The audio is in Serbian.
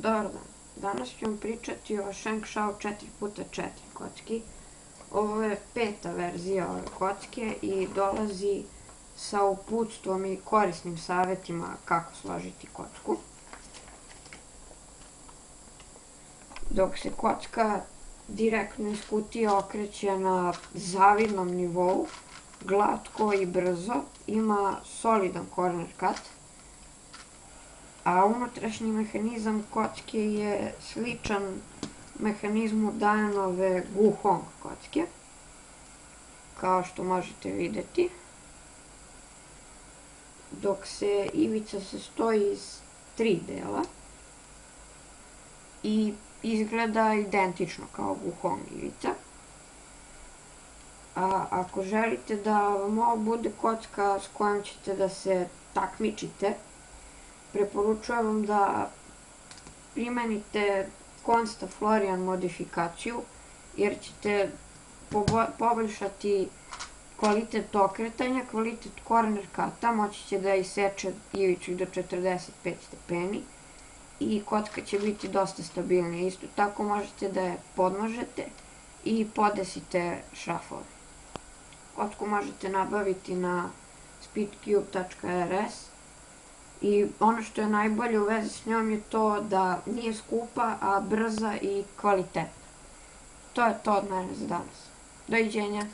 Dobar dan. Danas ću vam pričati o Sheng Shao 4x4 kocki. Ovo je 5. verzija ove kocke i dolazi sa uputstvom i korisnim savjetima kako složiti kocku. Dok se kocka direktno iz kutije okreće na zavidnom nivou, glatko i brzo, ima solidan corner cut, a unutrašnji mehanizam kocke je sličan mehanizmu Dajanove Guhong kocke, kao što možete vidjeti, dok se ivica sastoji iz 3 dela i izgleda identično kao Guhong ivica. A ako želite da vam ovo bude kocka s kojom ćete da se takmičite, preporučujem vam da primenite Consta-Florian modifikaciju, jer ćete poboljšati kvalitet okretanja, kvalitet corner cuta, moći će da iseče ivicu do 45 stepeni i kocka će biti dosta stabilnija. Isto tako možete da je podmažete i podesite šrafove. Kocku možete nabaviti na speedcube.rs i ono što je najbolje u vezi s njom je to da nije skupa, a brza i kvalitetna. To je to od mene za danas. Doviđenja!